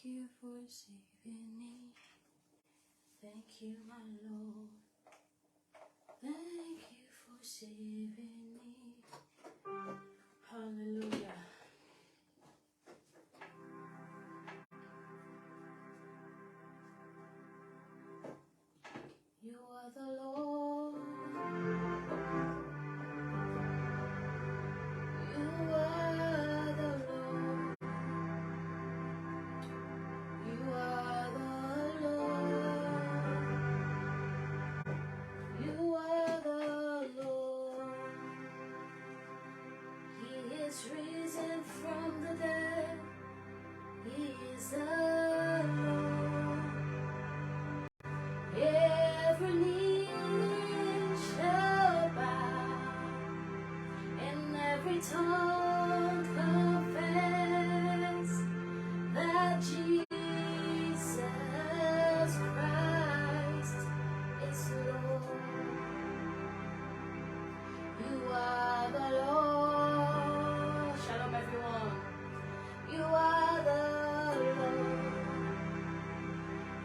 you for saving me. Thank you, my Lord. Thank you for saving me. Hallelujah. You are the Lord. You are the Lord. You are the Lord. You are the Lord. He is risen from the dead. He is the Lord. Every knee shall bow, and every tongue confess that Jesus Christ is Lord. You are the Lord. Shalom, everyone. You are the Lord.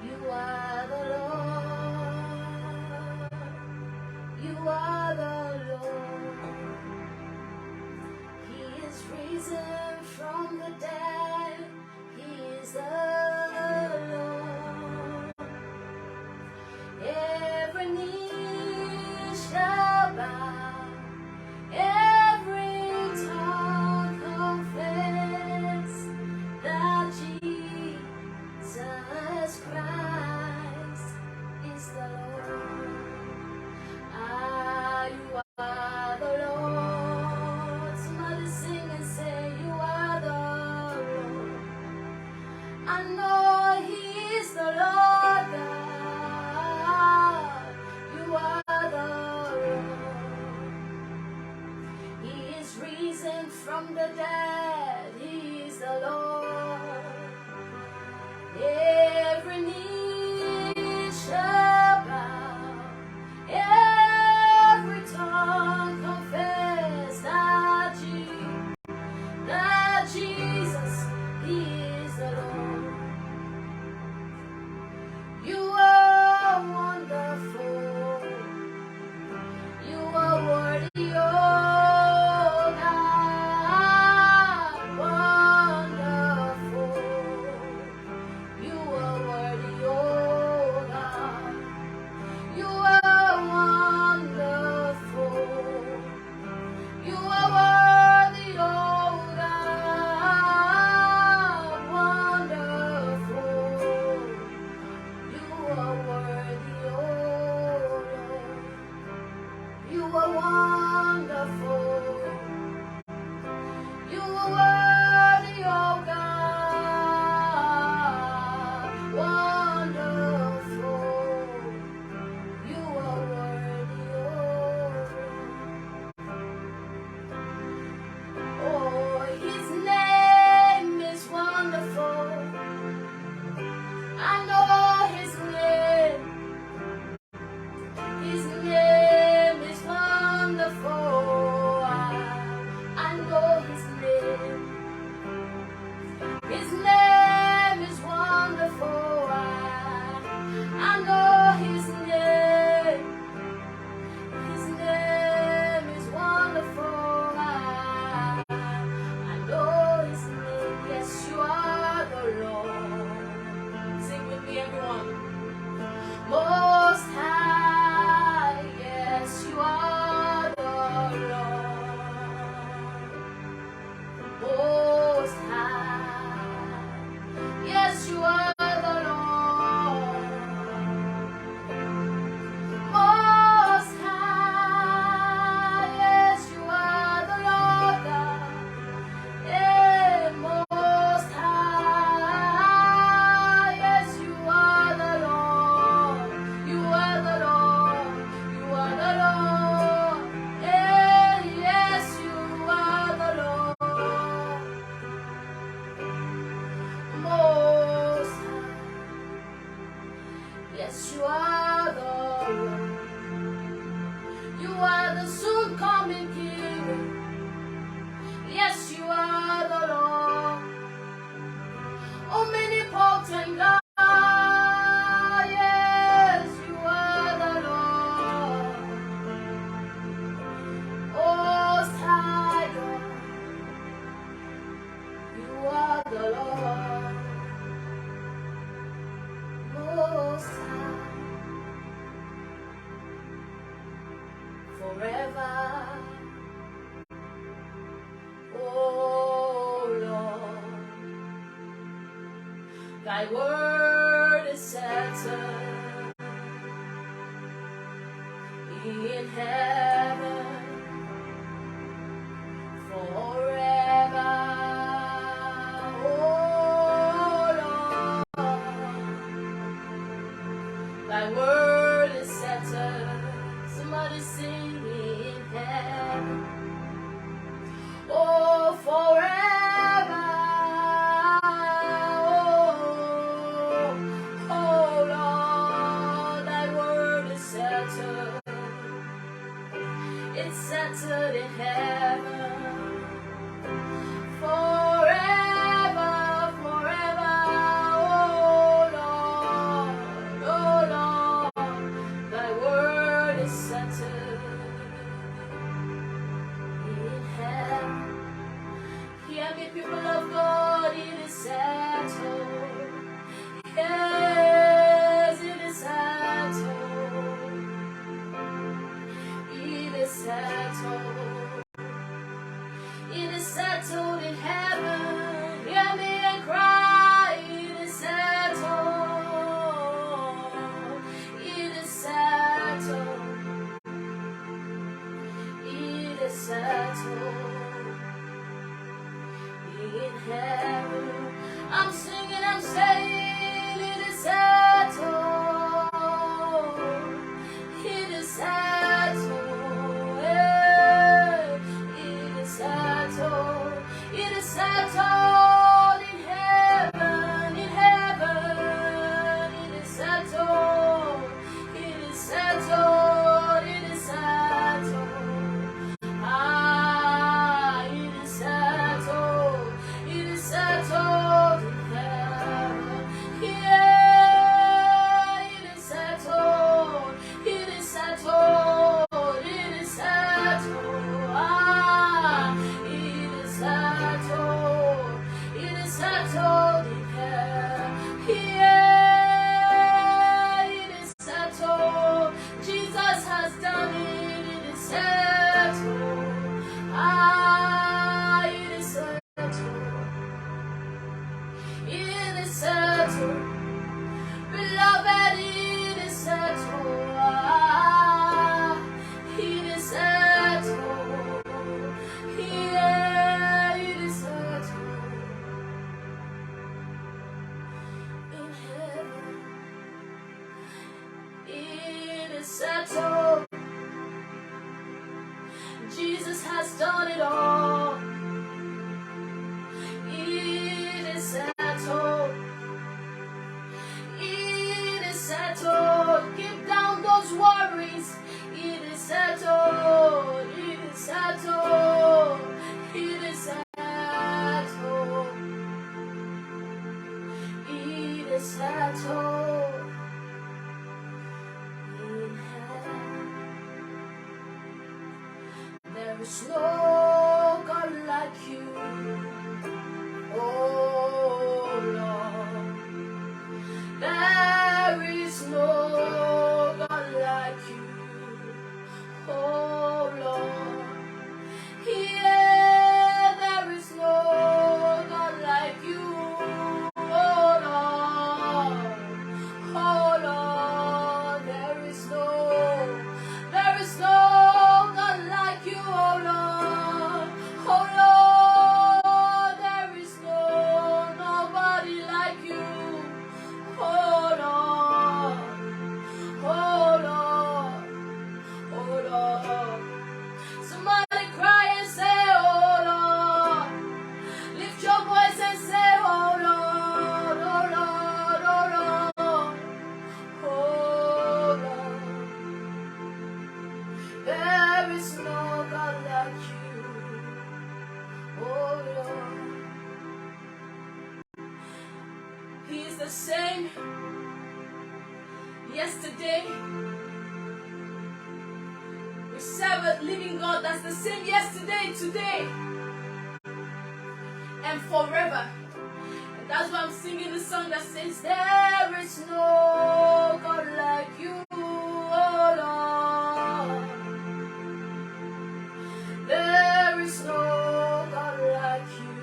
You are the Lord. You are the Lord. He is risen from the dead. He is the Lord. Every knee shall bow. Every tongue confess that Jesus Christ is the Lord. You are the Lord. Somebody sing and say, you are the Lord. I know He is the Lord God. You are the Lord. He is risen from the dead. He is the Lord. Every knee shall bow. Every tongue confess that Jesus, He is the Lord. You are wonderful. You are worthy, oh God, wonderful. You are worthy, oh God. You are wonderful. You are worthy, oh God, wonderful. You are worthy, oh Lord. You are wonderful. You are worthy, oh God, wonderful. You are worthy, oh Lord. Oh, His name is wonderful. I know His name. His name is wonderful. I know His name. Thy word is settled in heaven forever. Oh Lord, thy word is settled. Somebody sing in heaven. Oh, forever. Oh Lord, thy word is settled. It's settled in heaven. Forever, forever. Oh Lord, thy word is settled in heaven. Hear me, people of God, it is settled. Yes, it is settled. It is settled. It is settled in heaven. Hear me and cry. It is settled. It is settled. It is settled in heaven. I'm singing, I'm saying, it is settled. It is settled. Yeah. It is settled. It is settled in heaven. In heaven. It is settled. It is settled. It is settled. Ah, it is settled. It is settled in heaven. Yeah, it is settled. It is settled. It is settled. Ah, it is settled. It is settled in heaven. Yeah, it is settled. Jesus has done it. It is settled. Ah, it is settled. It is settled. Beloved, it is settled. Ah, it is settled. Yeah, it is settled in heaven. It is settled. Jesus has done it all. It is settled. It is settled. Keep down those worries. It is settled. It is settled. It is settled. It is settled in heaven. There is no God like you, oh Lord. There is no God like you, oh Lord. Yeah, there is no God like you, oh Lord. Oh Lord, there is no God like you, oh Lord. Oh Lord, there is nobody like you, oh Lord. Oh Lord, oh Lord. Somebody cry and say, oh Lord. Lift your voice and say, oh Lord, oh Lord, oh Lord. Oh Lord, there is no God like you, oh Lord. He is the same yesterday. We serve a living God that's the same yesterday, today, and forever. And that's why I'm singing the song that says, there is no God like you, oh Lord. There is no God like you,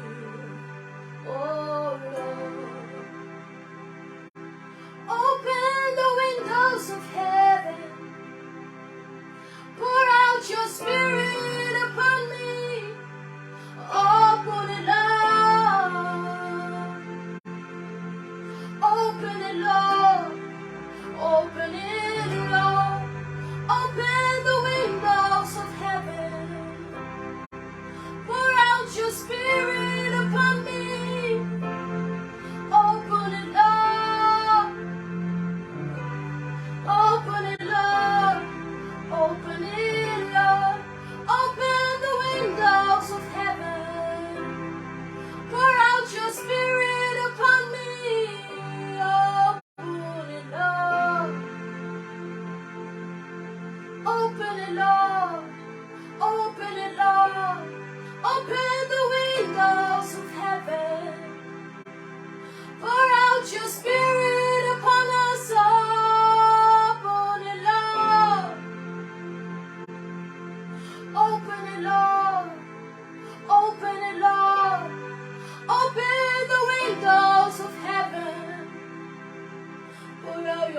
oh Lord.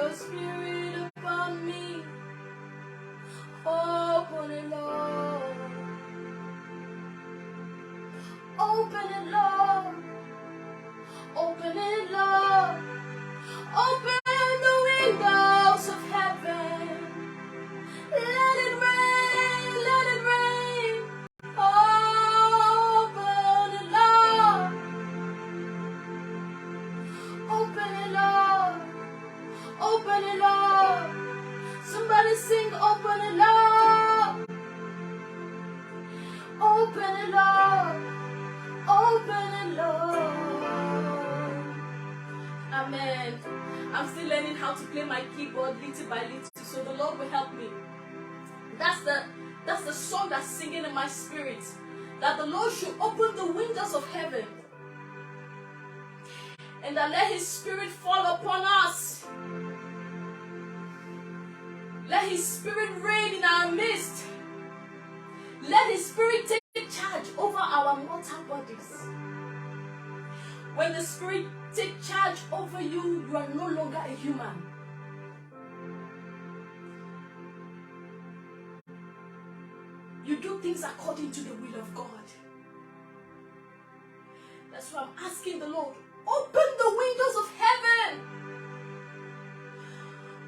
your spirit upon me. Open it, Lord. Open it, Lord. Open it, Lord. Open the windows of heaven. Let it rain, let it rain. Open it, Lord. Open it, Lord. Open it, Lord. Somebody sing, open it, Lord. Open it, Lord. Open it, Lord. Amen. I'm still learning how to play my keyboard little by little, so the Lord will help me. That's the song that's singing in my spirit. That the Lord should open the windows of heaven. And that let His Spirit fall upon us. Let His Spirit reign in our midst. Let His Spirit take charge over our mortal bodies. When the Spirit takes charge over you, you are no longer a human. You do things according to the will of God. That's why I'm asking the Lord, open the windows of heaven.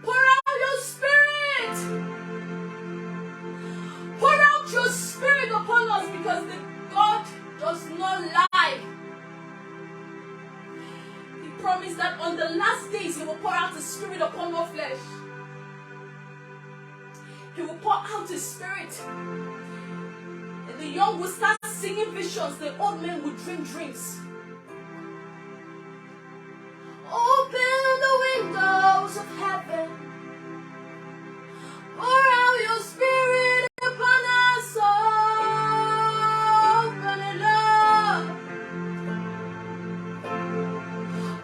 Pour out your Spirit. Pour out your Spirit upon us, because the God does not lie. He promised that on the last days He will pour out His Spirit upon all flesh. He will pour out His Spirit. And the young will start singing visions. The old men will dream dreams. Open the windows of heaven. Pour out your Spirit upon us. Open it, Lord.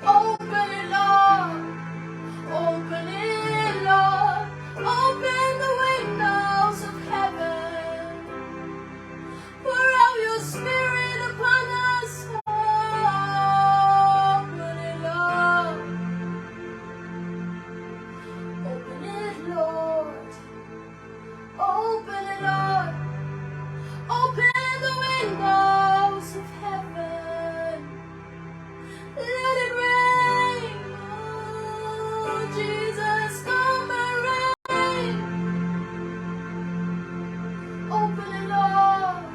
Open it, Lord. Open it, Lord. Open the windows of heaven. Pour out your Spirit upon us. Open it, Lord. Open it, Lord. Open it, Lord. Open the windows of heaven. Let it rain. Oh, Jesus, come and rain. Open it, Lord.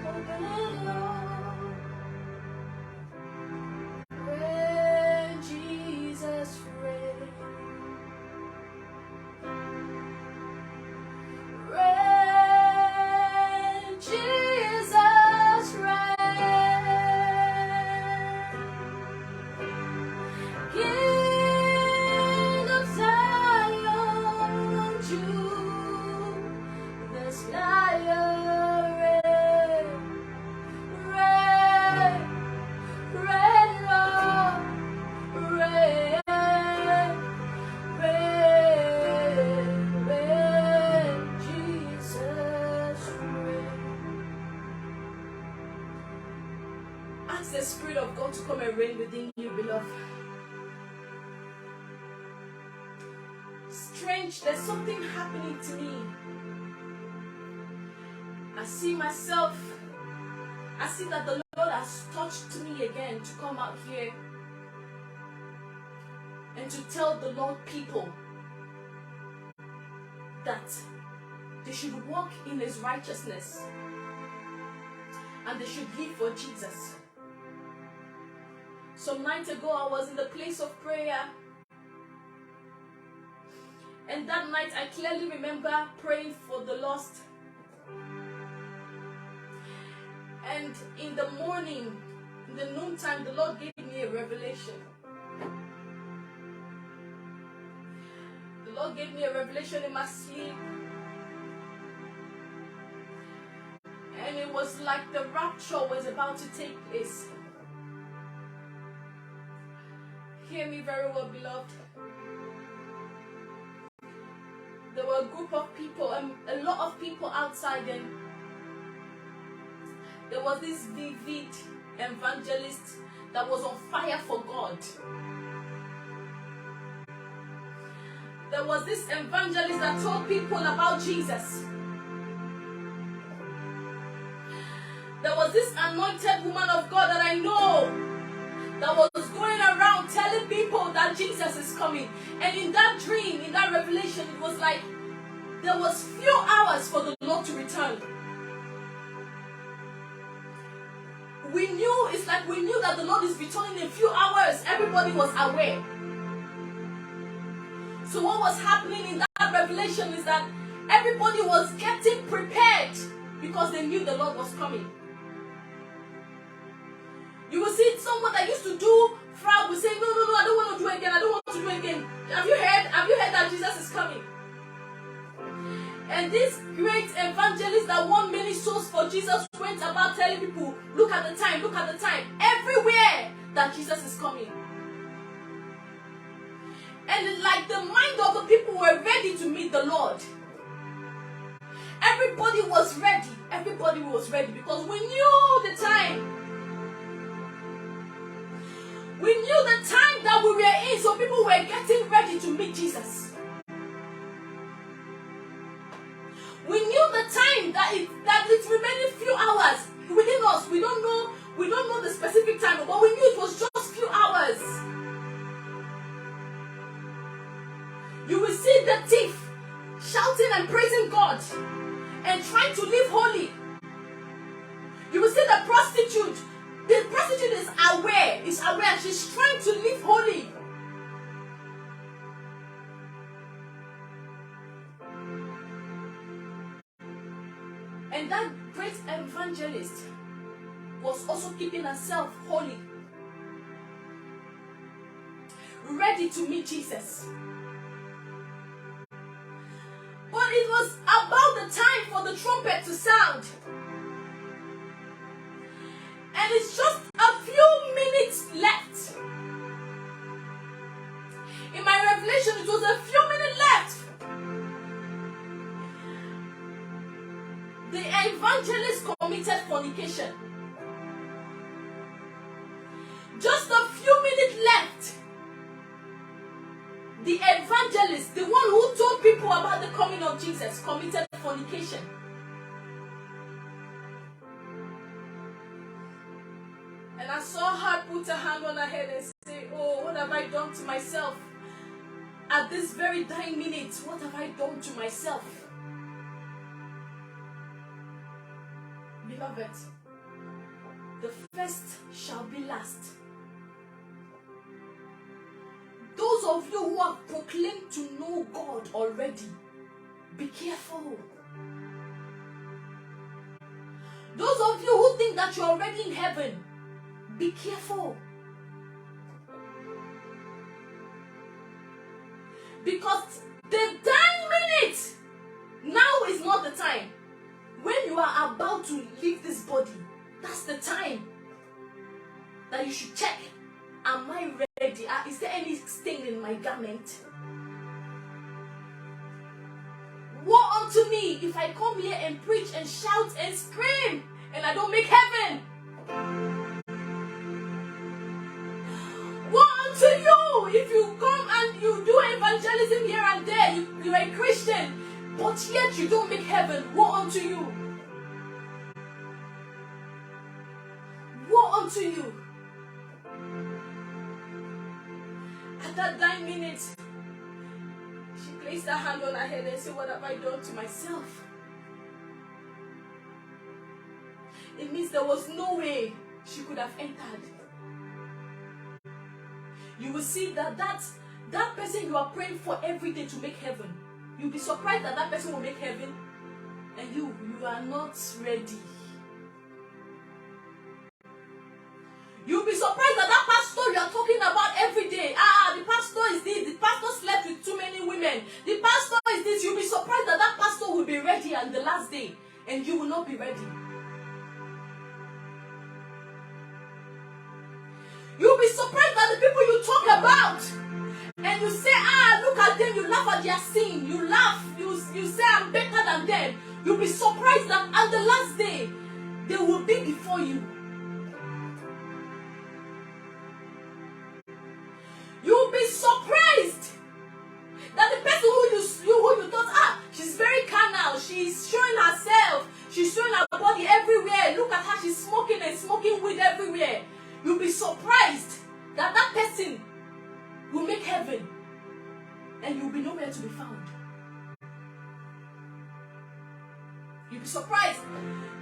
Open it, Lord. Rain, Jesus, rain. Rain, Jesus, rain. King of Zion, Jew, Messiah, rain, rain, rain, Lord, rain, rain, rain, Jesus, rain. Ask the Spirit of God to come and reign within you, beloved. Strange, there's something happening to me. I see myself. I see that the Lord has touched me again to come out here and to tell the Lord people that they should walk in His righteousness and they should live for Jesus. Some night ago, I was in the place of prayer, and that night I clearly remember praying for the lost. And in the morning, in the noontime, the Lord gave me a revelation. The Lord gave me a revelation in my sleep. And it was like the rapture was about to take place. Hear me very well, beloved. There were a group of people, a lot of people outside, and there was this vivid evangelist that was on fire for God. There was this evangelist that told people about Jesus. There was this anointed woman of God that I know that was going around telling people that Jesus is coming. And in that dream, in that revelation, it was like there was few hours for the Lord to return. We knew that the Lord is returning in a few hours. Everybody was aware. So what was happening in that revelation is that everybody was getting prepared because they knew the Lord was coming. You will see someone that used to do fraud will say, no, I don't want to do it again. I don't want to do it again. Have you heard that Jesus is coming? And this great evangelist that won many souls for Jesus went about telling people, look at the time, everywhere that Jesus is coming. And like the mind of the people were ready to meet the Lord. Everybody was ready because we knew the time. We knew the time that we were in, so people were getting ready to meet Jesus. We knew the time that it's remaining few hours within us. We don't know the specific time, but we knew it was just few hours. You will see the thief shouting and praising God and trying to live holy. You will see the prostitute. The prostitute is aware, and she's trying to live holy. And that great evangelist was also keeping herself holy, ready to meet Jesus. But it was about the time for the trumpet to sound. And it's just a few minutes left. In my revelation, it was a few minutes left. The evangelist committed fornication. Just a few minutes left. The evangelist, the one who told people about the coming of Jesus, committed fornication. And I saw her put her hand on her head and say, oh, what have I done to myself? At this very dying minute, what have I done to myself? Beloved, the first shall be last. Those of you who have proclaimed to know God already, be careful. Those of you who think that you're already in heaven, be careful. Because the dying minute now is not the time. When you are about to leave this body, that's the time that you should check. Am I ready? Is there any stain in my garment? Woe unto me if I come here and preach and shout and scream and I don't make heaven. Woe unto you if you come and you do evangelism here and there. You're a Christian, but yet you don't make heaven. Woe unto you. Woe unto you. At that dying minute, she placed her hand on her head and said, what have I done to myself? It means there was no way she could have entered. You will see that person you are praying for every day to make heaven, you'll be surprised that person will make heaven, and you are not ready. You'll be surprised that pastor you are talking about every day. The pastor is this. The pastor slept with too many women. The pastor is this. You'll be surprised that pastor will be ready on the last day, and you will not be ready. You'll be surprised that the people you talk about, and you say, look at them. You laugh at their sin. You laugh. You say, I'm better than them. You'll be surprised that on the last day, they will be before you. You'll be surprised that the person smoking and smoking weed everywhere, you'll be surprised that that person will make heaven and you'll be nowhere to be found. You'll be surprised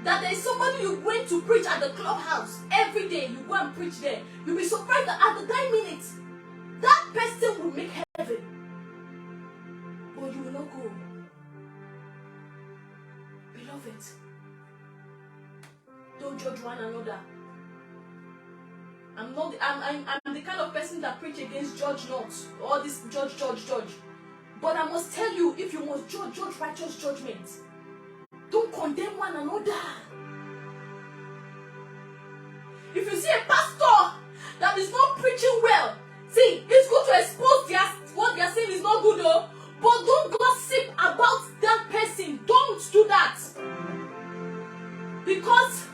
that there is somebody you're going to preach at the clubhouse every day. You go and preach there. You'll be surprised that at the 9 minutes, that person will make heaven, but you will not go. Beloved, don't judge one another. I'm the kind of person that preach against judge not. All this judge. But I must tell you, if you must judge righteous judgment. Don't condemn one another. If you see a pastor that is not preaching well, see, it's good to expose what they are saying is not good, though. But don't gossip about that person. Don't do that. Because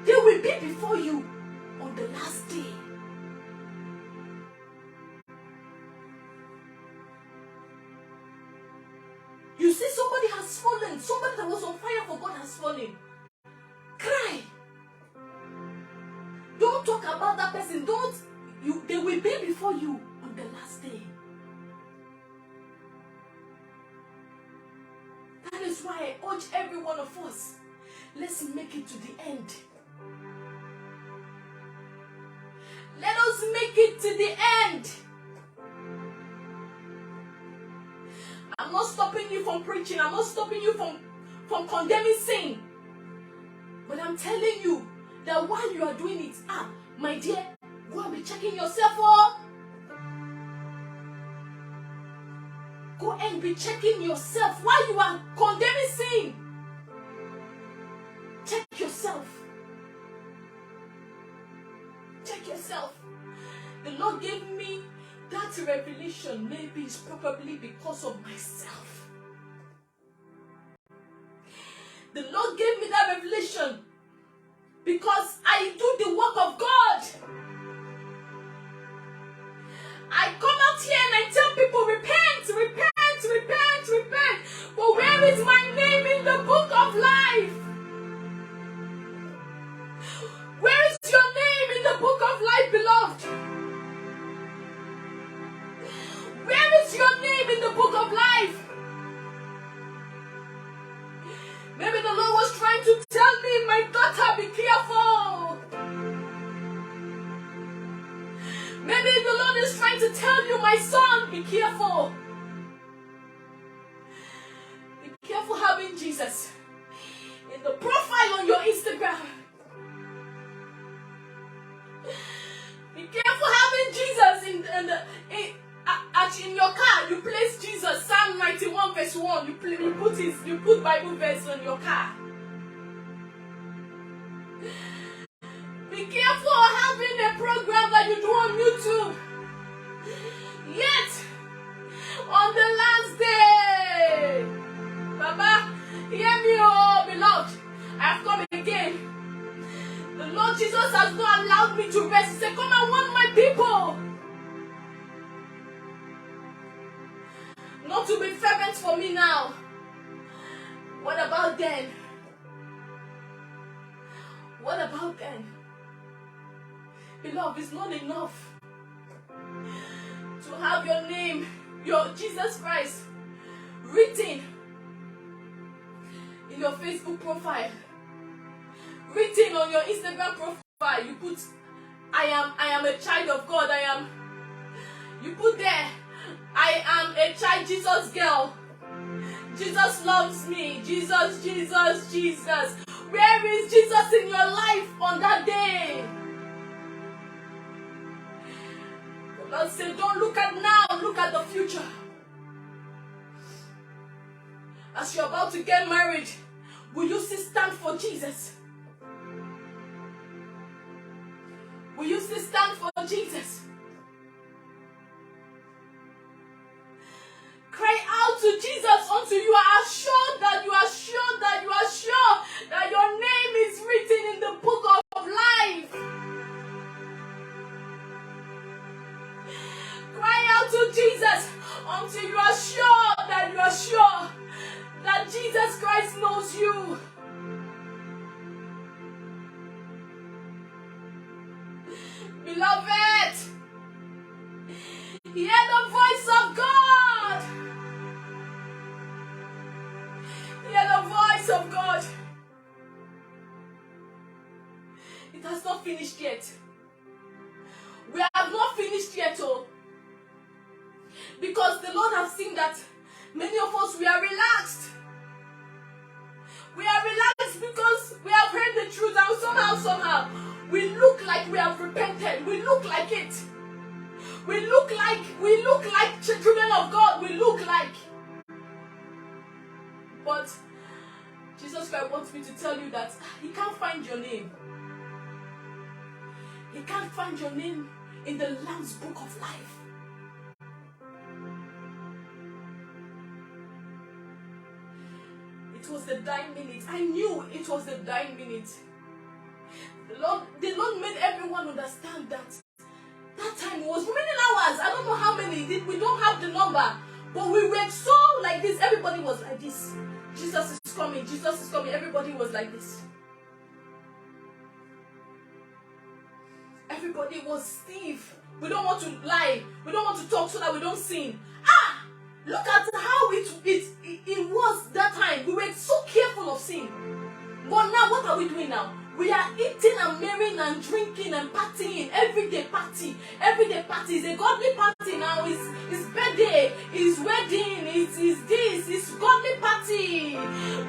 they will be before you on the last day. You see, somebody has fallen. Somebody that was on fire for God has fallen. Cry. Don't talk about that person. They will be before you on the last day. That is why I urge every one of us, let's make it to the end. Let us make it to the end. I'm not stopping you from preaching. I'm not stopping you from condemning sin. But I'm telling you that while you are doing it, my dear, go and be checking yourself up. Go and be checking yourself while you are condemning sin. Check yourself. Check yourself. The Lord gave me that revelation. Maybe it's probably because of myself. The Lord gave me that revelation because I do the work of God. I come out here and I tell people, repent, repent, repent, repent. But where is my name in the book of life? Where is your name in the book of life, beloved? Where is your name in the book of life? Maybe the Lord was trying to tell me, my daughter, be careful. Maybe the Lord is trying to tell you, my son, be careful. Be careful having Jesus in the profile on your Instagram. Be careful having Jesus in your car. You place Jesus, Psalm 91 verse 1. You put Bible verse on your car. Be careful having a program that you do on YouTube. Yet, on the last day, Baba, hear me, oh beloved, I have come again. The Lord Jesus has not allowed me to rest. He said, come and warn my people. Not to be fervent for me now. What about then? What about then? Beloved, it's not enough to have your name, your Jesus Christ, written in your Facebook profile, written on your Instagram profile. You put, I am a child of God. You put there, I am a child Jesus girl. Jesus loves me. Jesus, Jesus, Jesus. Where is Jesus in your life on that day? The Lord said, don't look at now, look at the future. As you're about to get married, will you still stand for Jesus? Will you still stand for Jesus? Cry out to Jesus until you are assured that your name is written in the book of life. Cry out to Jesus until you are sure that Jesus Christ knows you. Beloved, hear the voice of God. Hear the voice of God. It has not finished yet. We have not finished yet, oh. Because the Lord has seen that many of us, we are relaxed. We are relaxed because we have heard the truth, and somehow, we look like we have repented. We look like it. We look like children of God. We look like. But Jesus Christ wants me to tell you that He can't find your name. He can't find your name in the Lamb's Book of Life. It was the dying minute. I knew it was the dying minute. The Lord made everyone understand that time was many hours. I don't know how many. We don't have the number. But we were so like this. Everybody was like this. Jesus is coming. Jesus is coming. Everybody was like this. Everybody was stiff. We don't want to lie. We don't want to talk so that we don't sin. Look at how it was that time. We were so careful of sin. But now, what are we doing now? We are eating and marrying and drinking and partying. Everyday party. Everyday party. It's a godly party now. It's birthday. It's wedding. It's this. It's godly party.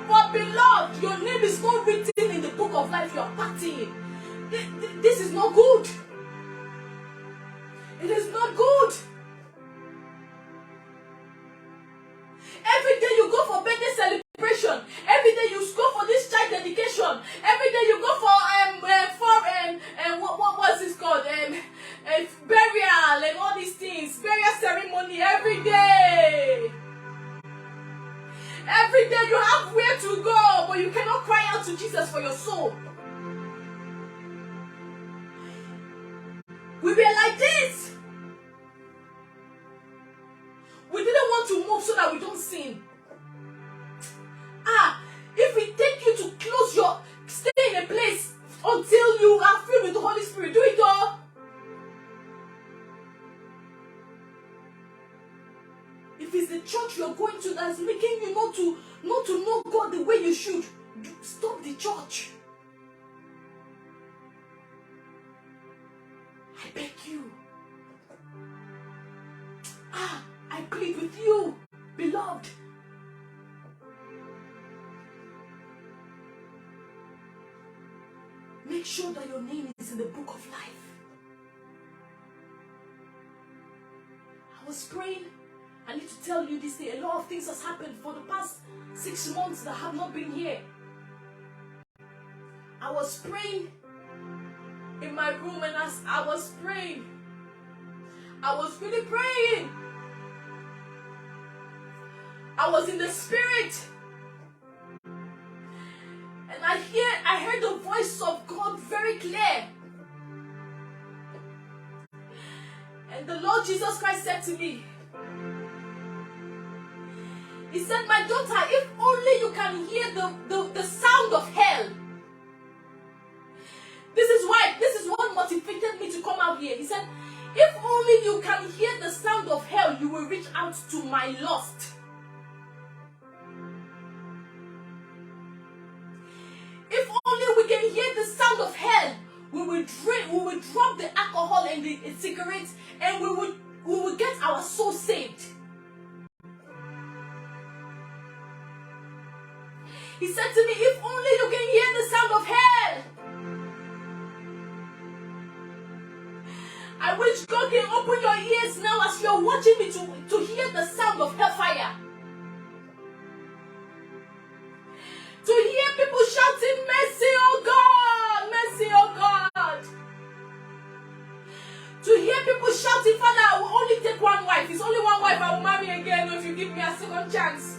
But beloved, your name is not written in the book of life. You are partying. This is not good. It is not good. Every day you go for birthday celebration. Every day you go for this child dedication. Every day you go for what was this called? Burial and all these things. Burial ceremony every day. Every day you have where to go, but you cannot cry out to Jesus for your soul. We were like this. We didn't want to move so that we don't sin. If we take you to stay in a place until you are filled with the Holy Spirit, do it all. If it's the church you're going to that's making you not to know God the way you should, stop the church. I beg you. I plead with you, beloved. Make sure that your name is in the book of life. I was praying. I need to tell you this day. A lot of things has happened for the past 6 months that I have not been here. I was praying in my room, and as I was praying, I was really praying. I was in the spirit. And I heard the voice of God very clear. And the Lord Jesus Christ said to me, He said, my daughter, if only you can hear the sound of hell. This is what motivated me to come out here. He said, if only you can hear the sound of hell, you will reach out to my lust. If only we can hear the sound of hell, we will drop the alcohol and the cigarettes, and we will get our soul saved. He said to me, if only you can hear the sound of hell. I wish God can open your ears now as you're watching me to hear the sound of hellfire. To hear people shouting, mercy, oh God, mercy, oh God. To hear people shouting, Father, I will only take one wife. It's only one wife I will marry again if you give me a second chance.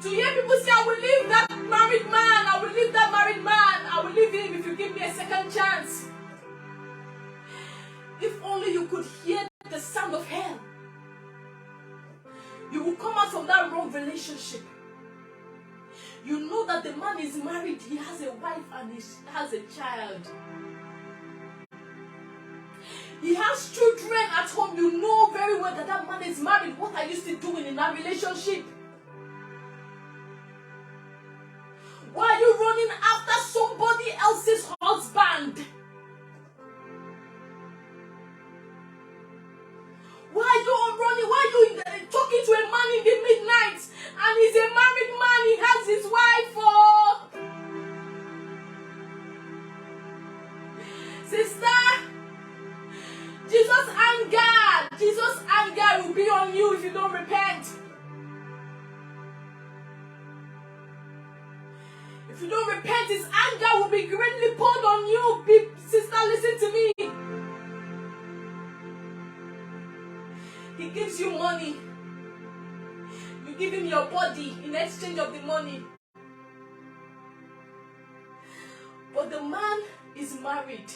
To hear people say, I will leave that married man, I will leave that married man, I will leave him if you give me a second chance. If only you could hear the sound of hell, you will come out from that wrong relationship. You know that the man is married, he has a wife and he has a child. He has children at home. You know very well that that man is married. What are you still doing in that relationship? Why are you running after somebody else's husband? Why are you running? Why are you talking to a man in the midnight? And he's a married man. He has his wife. Oh. Sister, Jesus' anger will be on you if you don't repent. If you don't repent, his anger will be greatly poured on you. Sister, listen to me. He gives you money. You give him your body in exchange of the money. But the man is married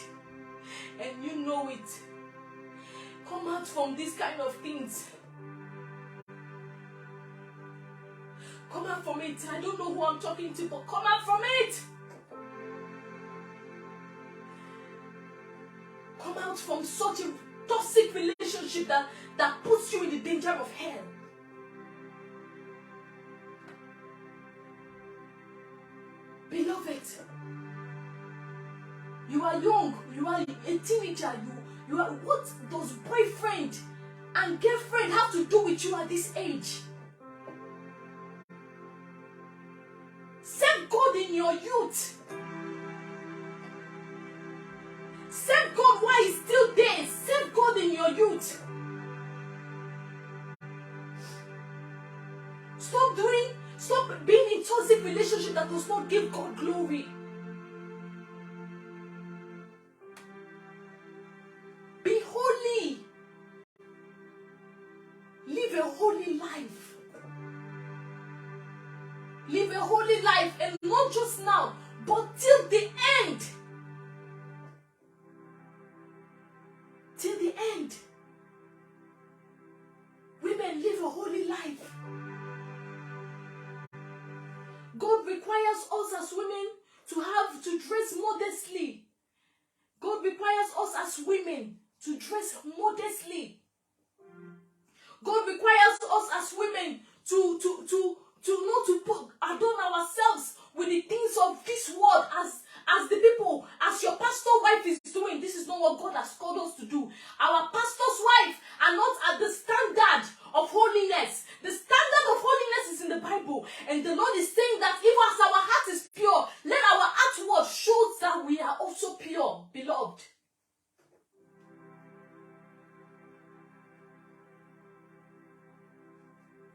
and you know it. Come out from these kind of things. Come out from it. I don't know who I'm talking to, but come out from it. Come out from such a toxic relationship that puts you in the danger of hell. Beloved, you are young, you are a teenager, you are, what does boyfriend and girlfriend have to do with you at this age? Serve God in your youth. Serve God while he's still there. Serve God in your youth. Stop being in toxic relationship that does not give God glory. Be holy. Live a holy life. Live a holy life, and not just now, but till the end. Till the end. Women, live a holy life. God requires us as women to dress modestly. God requires us as women to dress modestly. God requires us as women to not to adorn ourselves with the things of this world as the people, as your pastor wife is doing. This is not what God has called us to do. Our pastor's wife are not at the standard of holiness. The standard of holiness is in the Bible, and the Lord is saying that even as our heart is pure, let our outward show that we are also pure, beloved.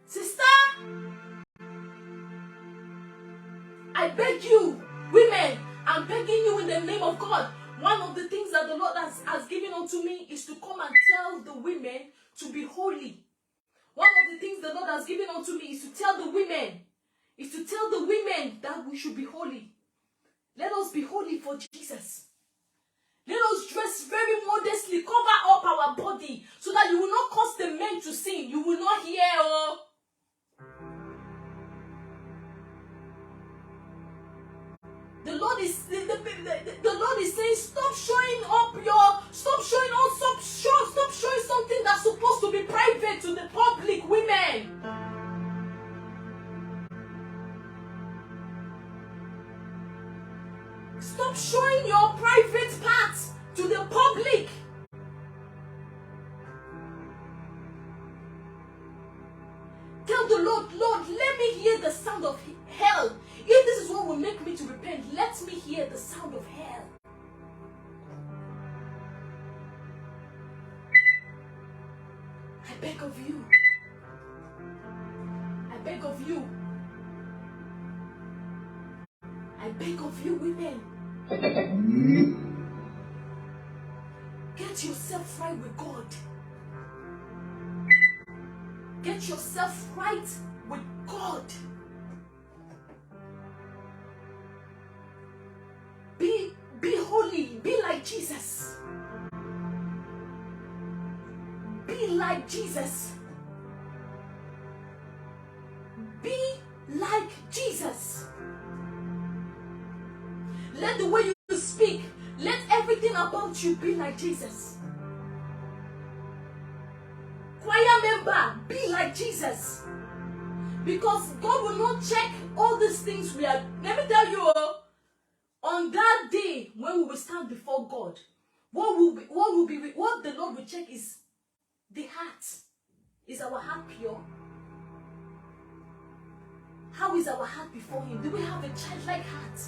Sister, I beg you, women, I'm begging you in the name of God. One of the things that the Lord has given unto me is to come and tell the women to be holy. One of the things the Lord has given unto me is to tell the women that we should be holy. Let us be holy for Jesus. Let us dress very modestly, cover up our body, so that you will not cause the men to sin. You will not hear, oh. The Lord is saying, stop showing something that's supposed to be private to the public, women. Stop showing your private parts to the public. Tell the Lord, Lord, let me hear the sound of hell. If this is what will make me to repent, let me hear the sound of hell. I beg of you. I beg of you. I beg of you, women. Get yourself right with God. Get yourself right with God. Be holy. Be like Jesus. Be like Jesus. Be like Jesus. Let the way you speak, let everything about you be like Jesus. choir member, be like Jesus. Because God will not check all these things we are. Let me tell you, on that day when we will stand before God, what the Lord will check is the heart. Is our heart pure? How is our heart before Him? Do we have a childlike heart?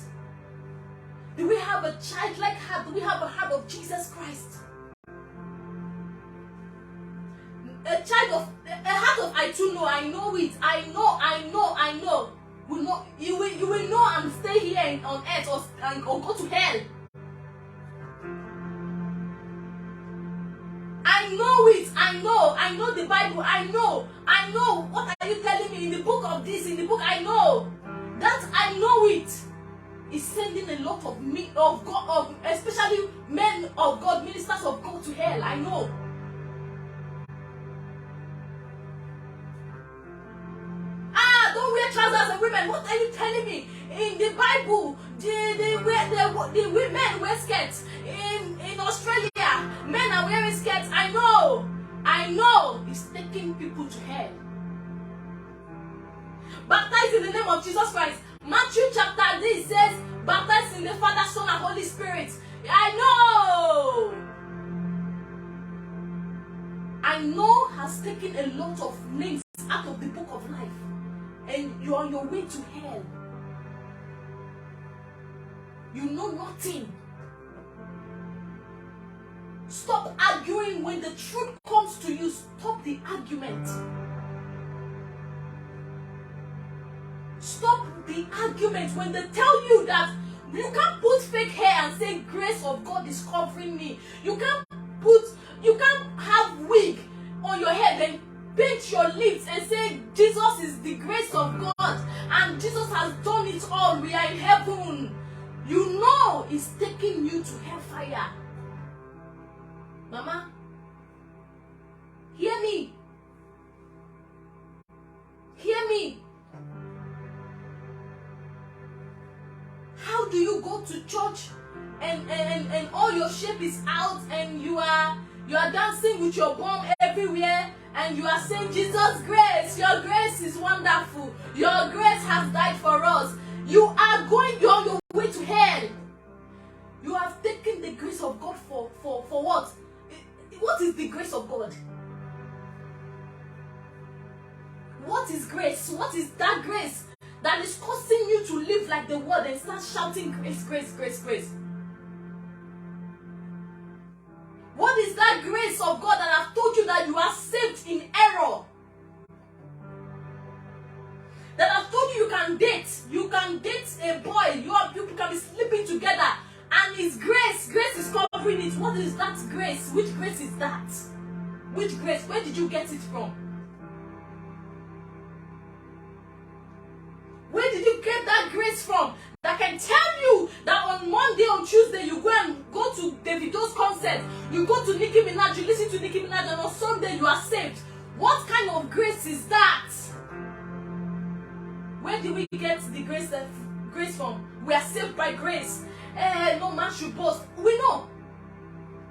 Do we have a childlike heart? Do we have a heart of Jesus Christ? A heart of I too know, I know it, I know. You will know and stay here on earth or go to hell. I know it, I know the Bible, I know. What are you telling me in the book of this, in the book I know? That I know it is sending a lot of God, especially men of God, ministers of God to hell, I know. Don't wear trousers and women. What are you telling me? In the Bible, the women wear skirts. In Australia, men are wearing skirts. I know. It's taking people to hell. Baptized in the name of Jesus Christ. Matthew chapter 3 says, baptized in the Father, Son, and Holy Spirit. I know has taken a lot of names out of the book of life. And you're on your way to hell. You know nothing. Stop arguing when the truth comes to you. Stop the argument. Stop the argument when they tell you that you can't put fake hair and say grace of God is covering me. You can't have wig on your head and paint your lips and say Jesus is the grace of God and Jesus has done it all. We are in heaven. You know it's taking you to hellfire. Mama, hear me. Hear me. How do you go to church and all your shape is out and you are dancing with your bum everywhere and you are saying Jesus grace, your grace is wonderful, your grace has died for us. You're on your way to hell. You have taken the grace of God for what? What is the grace of God? What is grace? What is that grace that is causing you to live like the world and start shouting grace, grace, grace, grace? What is that grace of God that I've told you that you are saved in error? That I've told you you can date a boy, you can be sleeping together, and it's grace is covering it. What is that grace? Which grace is that? Which grace? Where did you get it from? Where did you get that grace from? That can tell you that on Monday, on Tuesday, you go to Davido's concert, you go to Nicki Minaj, you listen to Nicki Minaj, and on Sunday you are saved. What kind of grace is that? Where do we get the grace from? We are saved by grace. No man should boast. We know.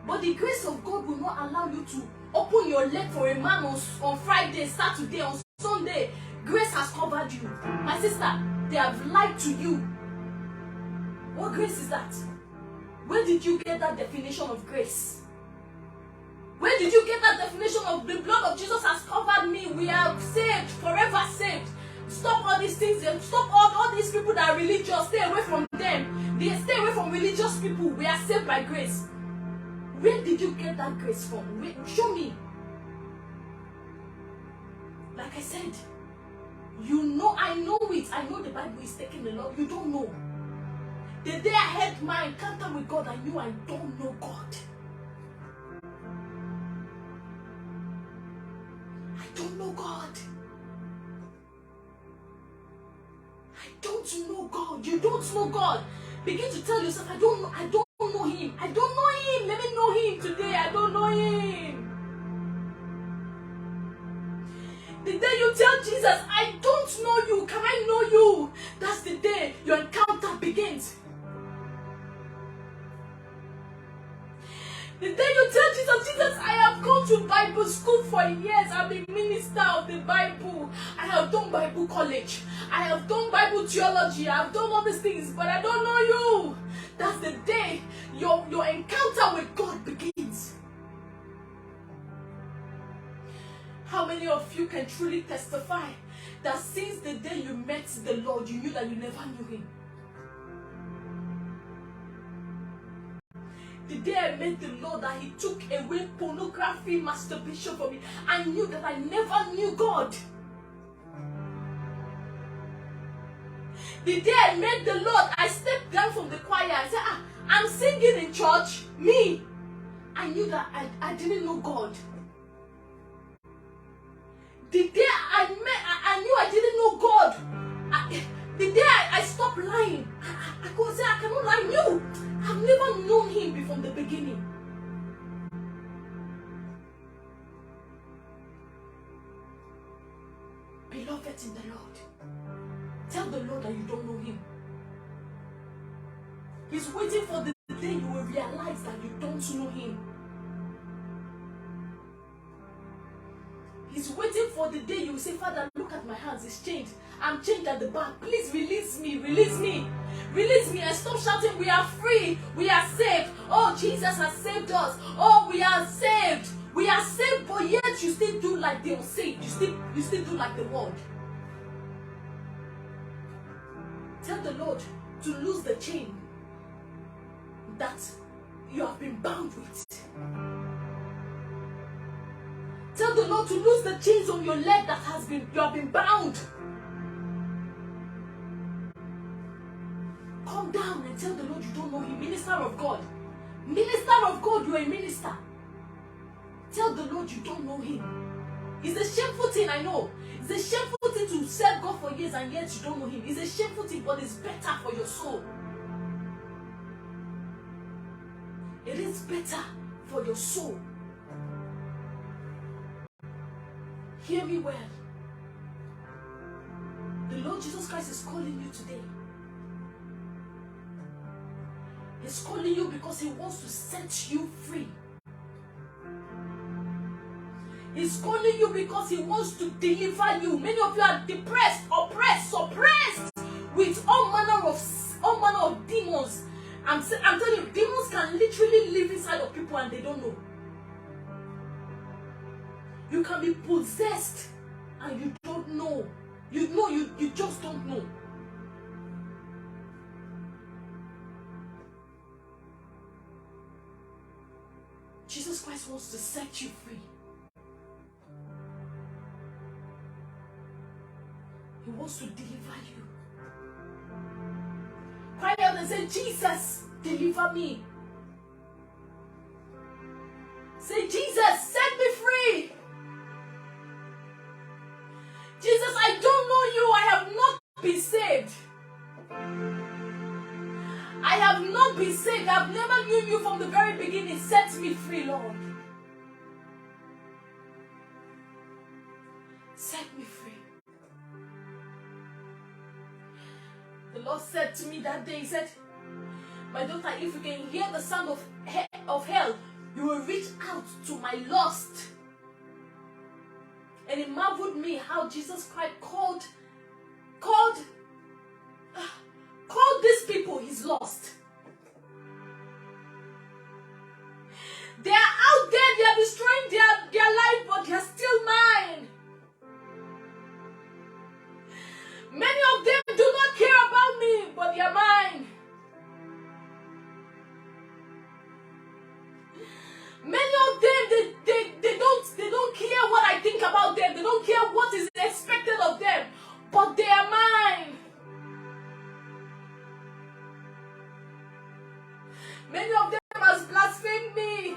But the grace of God will not allow you to open your leg for a man on Friday, Saturday, on Sunday. Grace has covered you. My sister, they have lied to you. What grace is that? Where did you get that definition of grace? Where did you get that definition of the blood of Jesus has covered me? We are saved, forever saved. Stop all these things. Stop all these people that are religious. Stay away from them. They stay away from religious people. We are saved by grace. Where did you get that grace from? Show me. Like I said, you know, I know it. I know the Bible is taking a lot. You don't know. The day I had my encounter with God, I knew I don't know God. I don't know God. I don't know God. You don't know God. Begin to tell yourself, I don't know him. I don't know him. Let me know him today. I don't know him. The day you tell Jesus, I don't know you. Can I know you? That's the day your encounter begins. The day you tell Jesus, Jesus, I have gone to Bible school for years. I'm a minister of the Bible. I have done Bible college. I have done Bible theology. I have done all these things, but I don't know you. That's the day your encounter with God begins. How many of you can truly testify that since the day you met the Lord, you knew that you never knew Him? The day I met the Lord, that He took away pornography, masturbation from me, I knew that I never knew God. The day I met the Lord, I stepped down from the choir. I said, I'm singing in church. Me. I knew that I didn't know God. The day I knew I didn't know God. The day I stopped lying, I could say I cannot lie. I knew. I've never known Him from the beginning. Beloved in the Lord, tell the Lord that you don't know Him. He's waiting for the day you will realize that you don't know Him. He's waiting for the day you will say, Father, look at my hands, it's changed. I'm changed at the back. Please release me, release me, release me. And stop shouting, we are free, we are saved. Oh, Jesus has saved us. Oh, we are saved. We are saved, but yet you still do like the unsaved. You still do like the world. Tell the Lord to lose the chain that you have been bound with. Tell the Lord to lose the chains on your leg that you have been bound. Come down and tell the Lord you don't know Him. Minister of God. Minister of God, you are a minister. Tell the Lord you don't know Him. It's a shameful thing, I know. It's a shameful thing to serve God for years and yet you don't know Him. It's a shameful thing, but it's better for your soul. It is better for your soul. Hear me well. The Lord Jesus Christ is calling you today. He's calling you because He wants to set you free. He's calling you because He wants to deliver you. Many of you are depressed, oppressed, suppressed with all manner of demons. I'm telling you, demons can literally live inside of people and they don't know. You can be possessed and you don't know. You just don't know. Jesus Christ wants to set you free. He wants to deliver you. Cry out and say, Jesus, deliver me. Say, Jesus, set me free. Jesus, I don't know you. I have not been saved. I have not been saved. I've never known you from the very beginning. Set me free, Lord. Set me free. The Lord said to me that day, He said, my daughter, if you can hear the sound of hell, you will reach out to my lost. And it marveled me how Jesus Christ called these people His lost. They are out there, they are destroying their life, but they are still mine. Many of them do not care about me, but they are mine. Many of them, they don't care what I think about them. They don't care what is expected of them, but they are mine. Many of them have blasphemed me.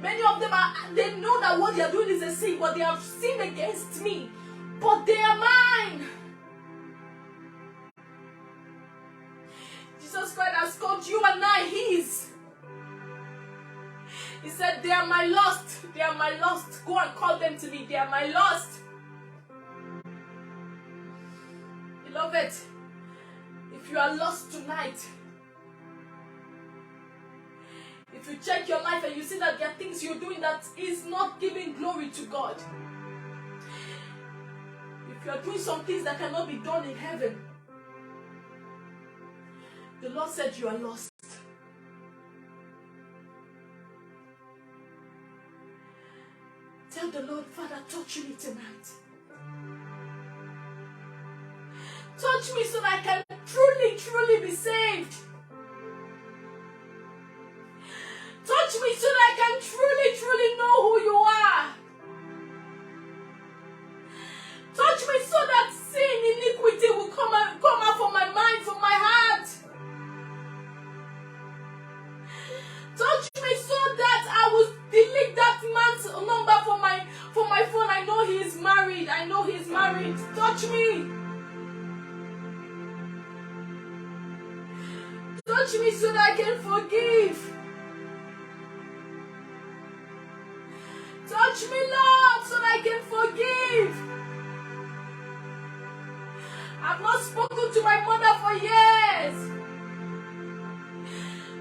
Many of them they know that what they are doing is a sin, but they have sinned against me. But they are mine. Jesus Christ has called you and I His. He said, they are my lost. They are my lost. Go and call them to me. They are my lost. Beloved, if you are lost tonight, If you check your life and you see that there are things you're doing that is not giving glory to God, if you are doing some things that cannot be done in heaven, the Lord said you are lost. Tell the Lord, Father, touch me tonight. Touch me so that I can truly, truly be saved. Touch me so that I can truly, truly know who you are. Touch me so that sin, iniquity will come out from my mind, from my heart. Touch me so that I will delete that man's number from my phone. I know he is married. I know he is married. Touch me. Touch me so that I can forgive. Touch me, Lord, so that I can forgive. I've not spoken to my mother for years.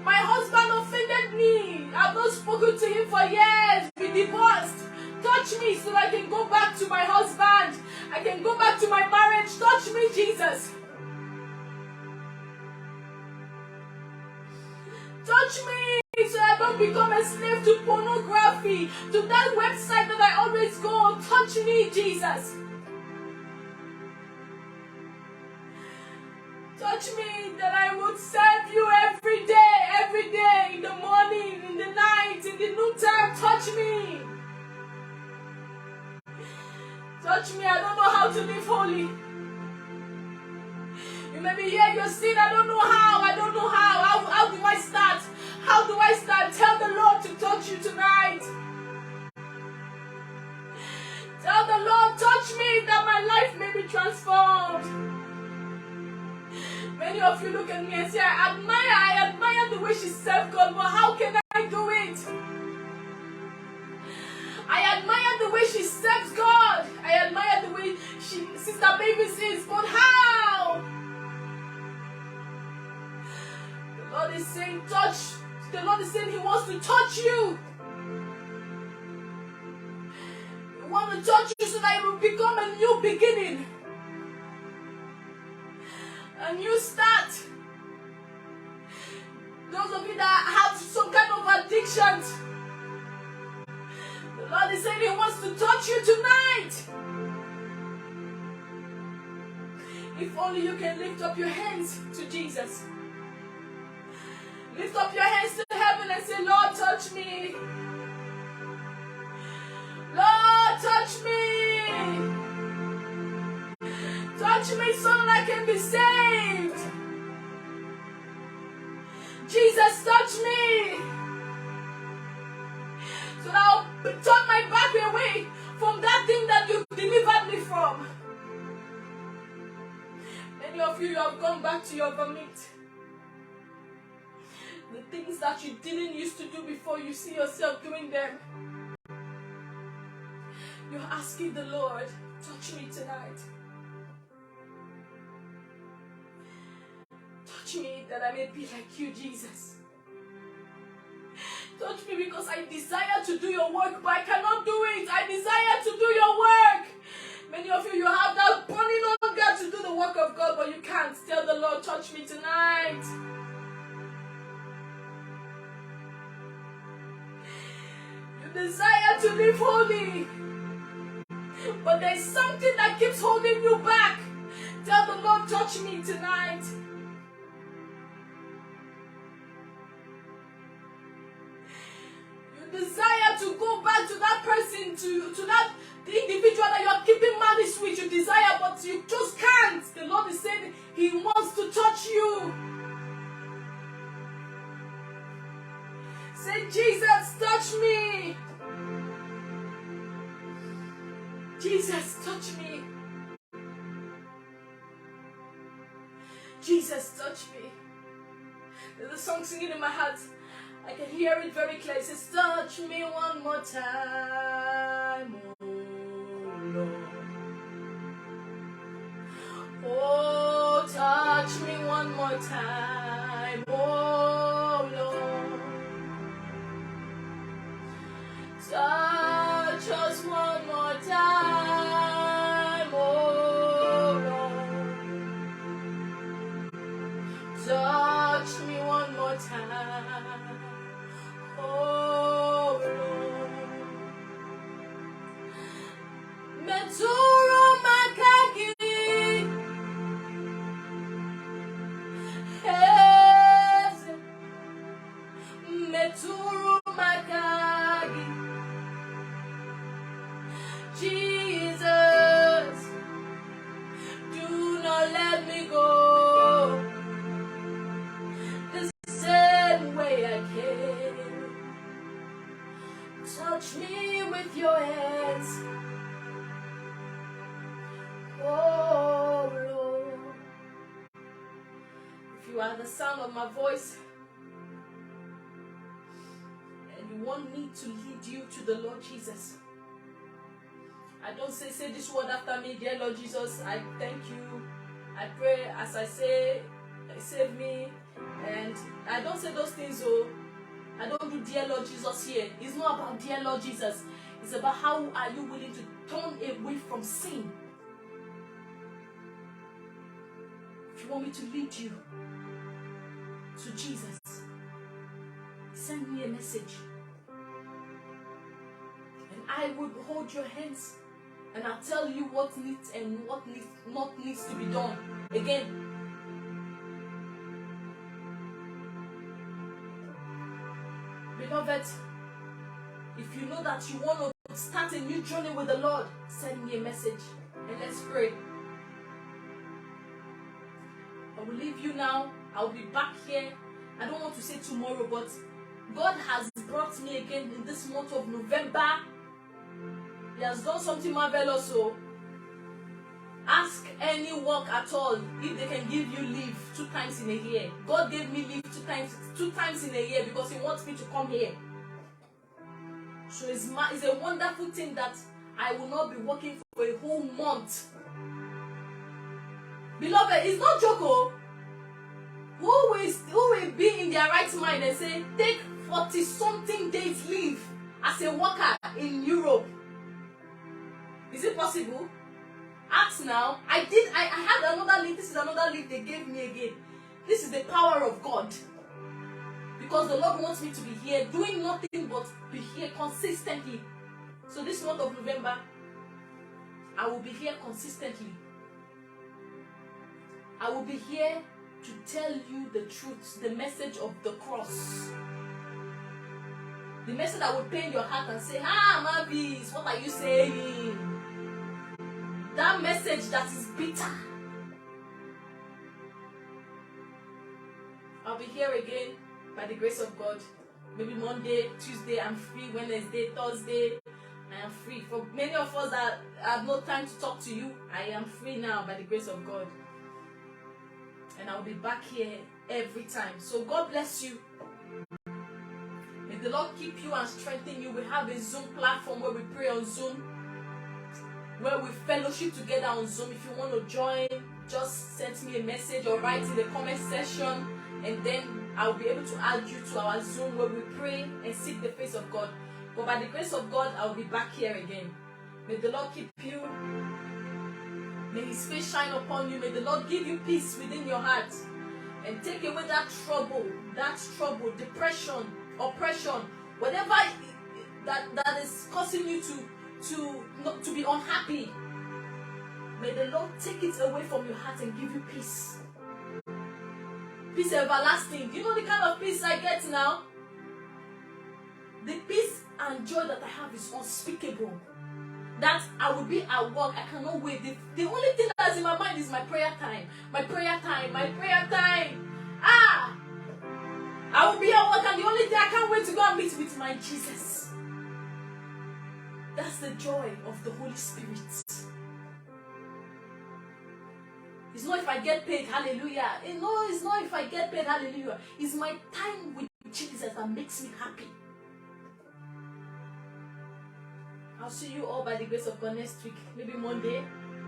My husband offended me. I've not spoken to him for years. We divorced. Touch me so that I can go back to my husband. I can go back to my marriage. Touch me, Jesus. Touch me so I don't become a slave to pornography, to that website that I always go. Touch me, Jesus. Touch me that I would serve you every day, in the morning, in the night, in the noontime. Touch me. Touch me. I don't know how to live holy. You may be here, you're saying, I don't know how. How do I start? How do I start? Tell the Lord to touch you tonight. Tell the Lord, touch me that my life may be transformed. Many of you look at me and say, I admire the way she served God, but how can I do it? I admire the way she serves God. I admire the way Sister Baby sings, but how? The Lord is saying, touch. The Lord is saying He wants to touch you. He wants to touch you so that it will become a new beginning. A new start. Those of you that have some kind of addictions, the Lord is saying He wants to touch you tonight. If only you can lift up your hands to Jesus. Lift up your hands to heaven and say, Lord, touch me. Lord, touch me. Touch me so that I can be saved. Jesus, touch me. So that I'll turn my back away from that thing that you delivered me from. Many of you have gone back to your vomit. The things that you didn't used to do before, you see yourself doing them. You're asking the Lord, touch me tonight. Touch me that I may be like you, Jesus. Touch me because I desire to do your work, but I cannot do it. I desire to do your work. Many of you have that burning hunger to do the work of God, but you can't. Tell the Lord, touch me tonight. You desire to live holy, but there's something that keeps holding you back. Tell the Lord, touch me tonight. You desire to go back to that person, to that the individual that you are keeping malice with. You desire, but you just can't. The Lord is saying He wants to touch you. Say, Jesus, touch me. Jesus, touch me. Jesus, touch me. There's a song singing in my heart. I can hear it very clear. It says, touch me one more time, oh Lord. Oh, touch me one more time, oh Lord. Touch me one more time. Oh Lord. Meturo makagi. Meturo makagi. Jesus, do not let me go the same way I came. Touch me with your hands. Oh Lord. If you are the sound of my voice and you want me to lead you to the Lord Jesus, I don't say this word after me, dear Lord Jesus, I thank you. I pray as I say, save me. And I don't say those things, oh. I don't do dear Lord Jesus here. It's not about dear Lord Jesus. It's about how are you willing to turn away from sin. If you want me to lead you to Jesus, send me a message. And I would hold your hands. And I'll tell you what needs and what not needs to be done. Again, beloved, if you know that you want to start a new journey with the Lord, send me a message and let's pray. I will leave you now. I'll be back here. I don't want to say tomorrow, but God has brought me again in this month of November. He has done something marvelous. So ask any work at all if they can give you leave 2 times in a year. God gave me leave 2 times in a year because He wants me to come here. So it's a wonderful thing that I will not be working for a whole month. Beloved, it's not joke. Who will be in their right mind and say take 40-something days leave as a worker in Europe? Is it possible? Ask now. I had another leave. This is another leave they gave me again. This is the power of God. Because the Lord wants me to be here doing nothing but be here consistently. So this month of November, I will be here consistently. I will be here to tell you the truth, the message of the cross. The message that will pain your heart and say, Mavis, what are you saying? That message that is bitter. I'll be here again by the grace of God. Maybe Monday, Tuesday, I'm free. Wednesday, Thursday, I am free. For many of us that have no time to talk to you, I am free now by the grace of God. And I'll be back here every time. So God bless you. May the Lord keep you and strengthen you. We have a Zoom platform where we pray on Zoom, where we fellowship together on Zoom. If you want to join, just send me a message or write in the comment section, and then I'll be able to add you to our Zoom where we pray and seek the face of God. But by the grace of God, I'll be back here again. May the Lord keep you. May His face shine upon you. May the Lord give you peace within your heart and take away that trouble, depression, oppression, whatever that is causing you to be unhappy. May the Lord take it away from your heart and give you peace. Peace everlasting. Do you know the kind of peace I get now? The peace and joy that I have is unspeakable. That I will be at work, I cannot wait. The only thing that's in my mind is my prayer time. My prayer time. I will be at work, and the only thing I can't wait to go and meet with my Jesus. That's the joy of the Holy Spirit. It's not if I get paid, hallelujah. No, it's not if I get paid, hallelujah. It's my time with Jesus that makes me happy. I'll see you all by the grace of God next week. Maybe Monday,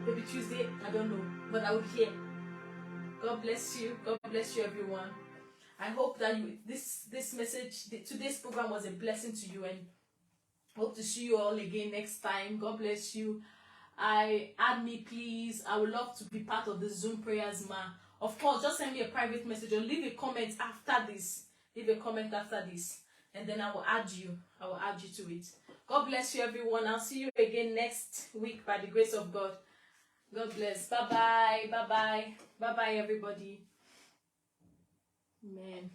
maybe Tuesday, I don't know. But I will hear. God bless you. God bless you, everyone. I hope that this message, today's program was a blessing to you, and hope to see you all again next time. God bless you. Add me, please. I would love to be part of the Zoom prayers, ma. Of course, just send me a private message or leave a comment after this. Leave a comment after this, and then I will add you. I will add you to it. God bless you, everyone. I'll see you again next week by the grace of God. God bless. Bye-bye. Bye-bye. Bye-bye, everybody. Amen.